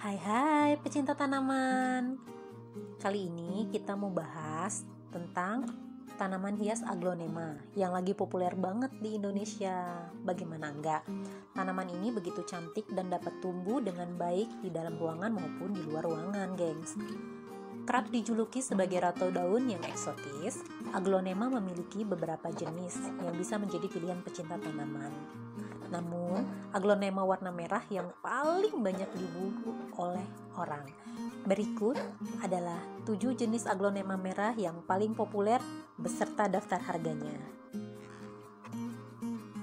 Hai pecinta tanaman. Kali ini kita mau bahas tentang tanaman hias aglonema yang lagi populer banget di Indonesia. Bagaimana enggak? Tanaman ini begitu cantik dan dapat tumbuh dengan baik di dalam ruangan maupun di luar ruangan, gengs. Kerap dijuluki sebagai ratu daun yang eksotis, aglonema memiliki beberapa jenis yang bisa menjadi pilihan pecinta tanaman. Namun, aglonema warna merah yang paling banyak diburu oleh orang. Berikut adalah 7 jenis aglonema merah yang paling populer beserta daftar harganya.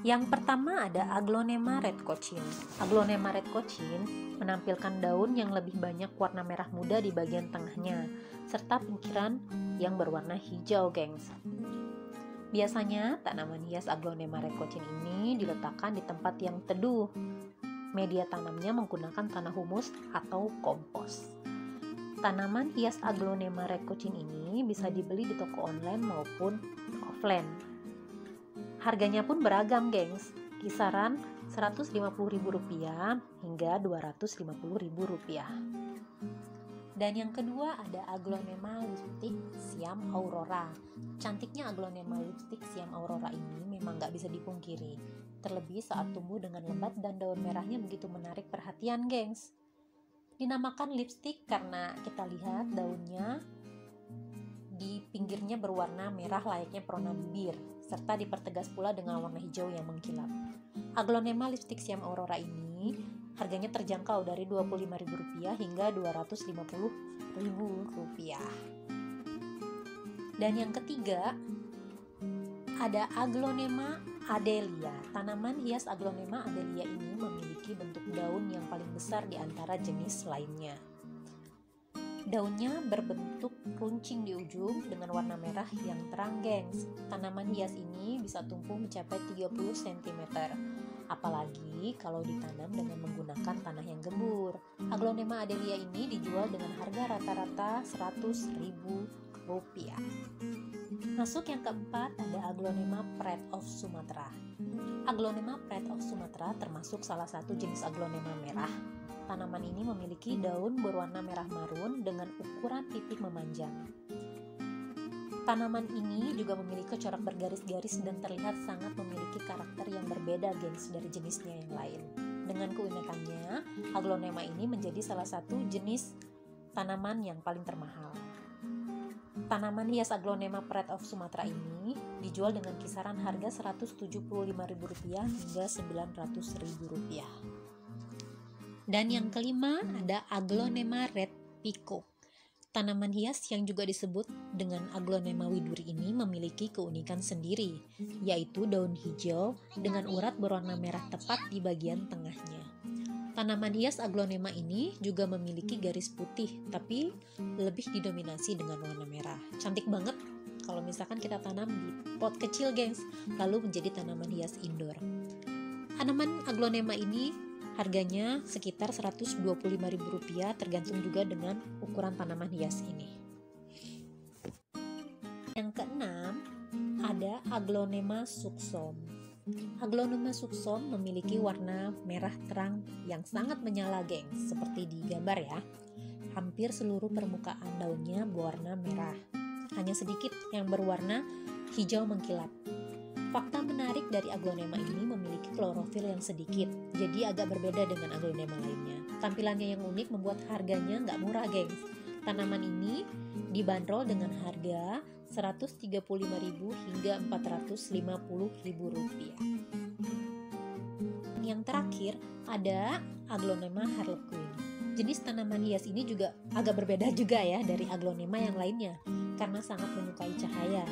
Yang pertama ada aglonema red cochin. Aglonema red cochin menampilkan daun yang lebih banyak warna merah muda di bagian tengahnya, serta pinggiran yang berwarna hijau, gengs. Biasanya, tanaman hias aglonema red cochin ini diletakkan di tempat yang teduh. Media tanamnya menggunakan tanah humus atau kompos. Tanaman hias aglonema red cochin ini bisa dibeli di toko online maupun offline. Harganya pun beragam, gengs. Kisaran Rp150.000 hingga Rp250.000. Dan yang kedua ada aglonema lipstick Siam Aurora. Cantiknya aglonema lipstick Siam Aurora ini memang gak bisa dipungkiri. Terlebih saat tumbuh dengan lebat dan daun merahnya begitu menarik perhatian, gengs. Dinamakan lipstick karena kita lihat daunnya di pinggirnya berwarna merah layaknya perona bibir, serta dipertegas pula dengan warna hijau yang mengkilap. Aglonema lipstick Siam Aurora ini harganya terjangkau dari Rp25.000 hingga Rp250.000. Dan yang ketiga ada aglonema adelia. Tanaman hias aglonema adelia ini memiliki bentuk daun yang paling besar di antara jenis lainnya. Daunnya berbentuk runcing di ujung dengan warna merah yang terang, gengs. Tanaman hias ini bisa tumbuh mencapai 30 cm. Apalagi kalau ditanam dengan menggunakan tanah yang gembur. Aglonema adelia ini dijual dengan harga rata-rata Rp100.000. Masuk yang keempat ada aglonema Pride of Sumatra. Aglonema Pride of Sumatra termasuk salah satu jenis aglonema merah. Tanaman ini memiliki daun berwarna merah marun dengan ukuran titik memanjang. Tanaman ini juga memiliki corak bergaris-garis dan terlihat sangat memiliki karakter yang berbeda, gengs, dari jenisnya yang lain. Dengan keunikannya, aglonema ini menjadi salah satu jenis tanaman yang paling termahal. Tanaman hias aglonema Pride of Sumatra ini dijual dengan kisaran harga Rp175.000 hingga Rp900.000. Dan yang kelima ada aglonema red peacock. Tanaman hias yang juga disebut dengan aglonema widuri ini memiliki keunikan sendiri, yaitu daun hijau dengan urat berwarna merah tepat di bagian tengahnya. Tanaman hias aglonema ini juga memiliki garis putih, tapi lebih didominasi dengan warna merah. Cantik banget kalau misalkan kita tanam di pot kecil, gengs, lalu menjadi tanaman hias indoor. Tanaman aglonema ini harganya sekitar Rp125.000 tergantung juga dengan ukuran tanaman hias ini. Yang keenam ada aglonema sucsom. Aglonema sucsom memiliki warna merah terang yang sangat menyala, gengs, seperti di gambar ya. Hampir seluruh permukaan daunnya berwarna merah. Hanya sedikit yang berwarna hijau mengkilap. Fakta menarik dari aglonema ini memiliki klorofil yang sedikit, jadi agak berbeda dengan aglonema lainnya. Tampilannya yang unik membuat harganya nggak murah, gengs. Tanaman ini dibanderol dengan harga Rp135.000 hingga Rp450.000. Yang terakhir ada aglonema harlequin. Jenis tanaman hias ini juga agak berbeda juga ya dari aglonema yang lainnya, karena sangat menyukai cahaya.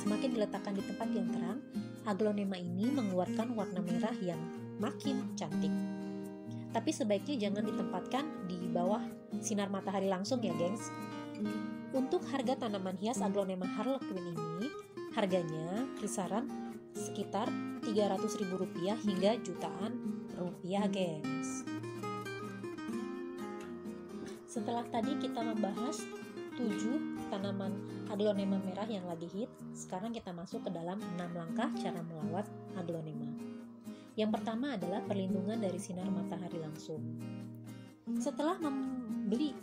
Semakin diletakkan di tempat yang terang, aglonema ini mengeluarkan warna merah yang makin cantik. Tapi sebaiknya jangan ditempatkan di bawah sinar matahari langsung ya, gengs. Untuk harga tanaman hias aglonema harlequin ini, harganya kisaran sekitar Rp300.000 hingga jutaan rupiah, gengs. Setelah tadi kita membahas 7 tanaman aglonema merah yang lagi hit, sekarang kita masuk ke dalam 6 langkah cara melawat aglonema. Yang pertama adalah perlindungan dari sinar matahari langsung. Setelah membeli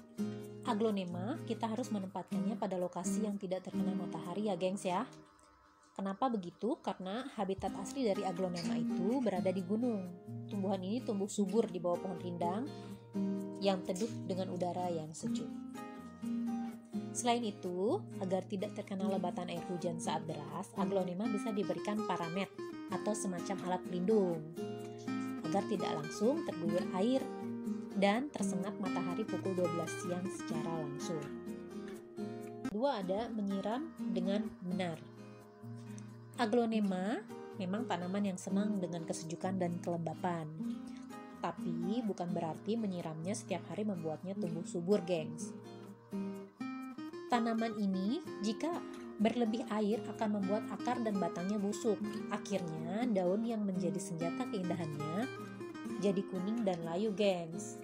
aglonema, kita harus menempatkannya pada lokasi yang tidak terkena matahari ya gengs ya. Kenapa begitu? Karena habitat asli dari aglonema itu berada di gunung. Tumbuhan ini tumbuh subur di bawah pohon rindang yang teduh dengan udara yang sejuk. Selain itu, agar tidak terkena lebatan air hujan saat deras, aglonema bisa diberikan paramet atau semacam alat pelindung agar tidak langsung terguyur air dan tersengat matahari pukul 12 siang secara langsung. Kedua ada menyiram dengan benar. Aglonema memang tanaman yang senang dengan kesejukan dan kelembapan. Tapi bukan berarti menyiramnya setiap hari membuatnya tumbuh subur, gengs. Tanaman ini jika berlebih air akan membuat akar dan batangnya busuk. Akhirnya daun yang menjadi senjata keindahannya jadi kuning dan layu, gengs.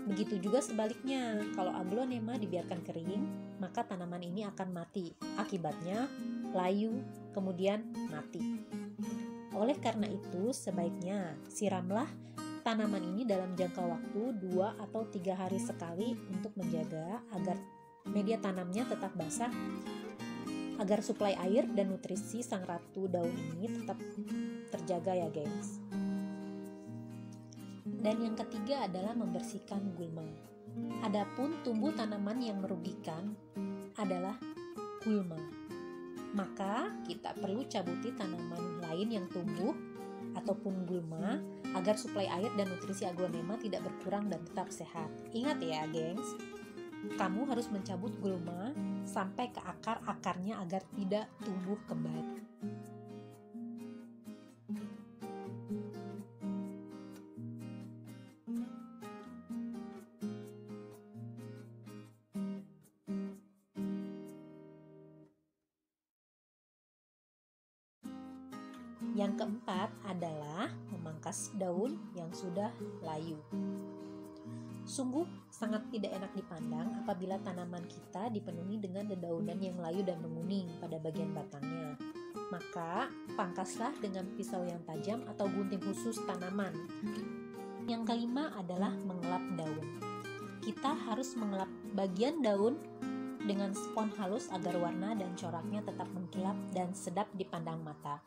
Begitu juga sebaliknya, kalau aglonema dibiarkan kering, maka tanaman ini akan mati. Akibatnya layu, kemudian mati. Oleh karena itu, sebaiknya siramlah tanaman ini dalam jangka waktu 2 atau 3 hari sekali untuk menjaga agar media tanamnya tetap basah, agar suplai air dan nutrisi sang ratu daun ini tetap terjaga ya gengs. Dan yang ketiga adalah membersihkan gulma. Adapun tumbuh tanaman yang merugikan adalah gulma. Maka kita perlu cabuti tanaman lain yang tumbuh ataupun gulma agar suplai air dan nutrisi aglonema tidak berkurang dan tetap sehat. Ingat ya gengs, kamu harus mencabut gulma sampai ke akar-akarnya agar tidak tumbuh kembali. Yang keempat adalah memangkas daun yang sudah layu. Sungguh sangat tidak enak dipandang apabila tanaman kita dipenuhi dengan dedaunan yang layu dan menguning pada bagian batangnya. Maka pangkaslah dengan pisau yang tajam atau gunting khusus tanaman. Yang kelima adalah mengelap daun. Kita harus mengelap bagian daun dengan spons halus agar warna dan coraknya tetap mengkilap dan sedap dipandang mata.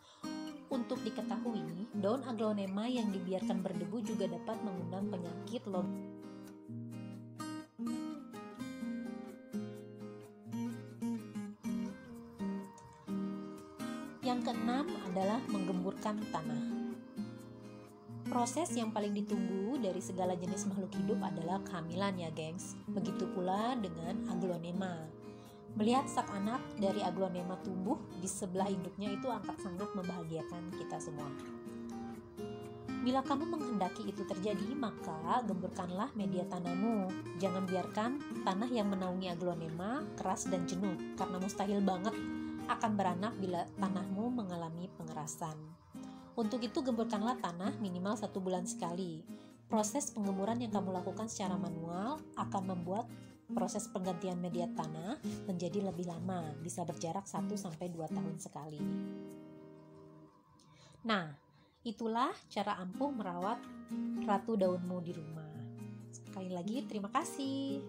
Untuk diketahui, daun aglonema yang dibiarkan berdebu juga dapat mengundang penyakit Yang keenam adalah menggemburkan tanah. Proses yang paling ditunggu dari segala jenis makhluk hidup adalah kehamilan ya gengs. Begitu pula dengan aglonema. Melihat sak anak dari aglonema tumbuh di sebelah induknya itu akan sangat membahagiakan kita semua. Bila kamu menghendaki itu terjadi, maka gemburkanlah media tanammu. Jangan biarkan tanah yang menaungi aglonema keras dan jenuh, karena mustahil banget akan beranak bila tanahmu mengalami pengerasan. Untuk itu gemburkanlah tanah minimal 1 bulan sekali. Proses penggemburan yang kamu lakukan secara manual akan membuat proses penggantian media tanah menjadi lebih lama, bisa berjarak 1-2 tahun sekali. Nah, itulah cara ampuh merawat ratu daunmu di rumah. Sekali lagi, terima kasih.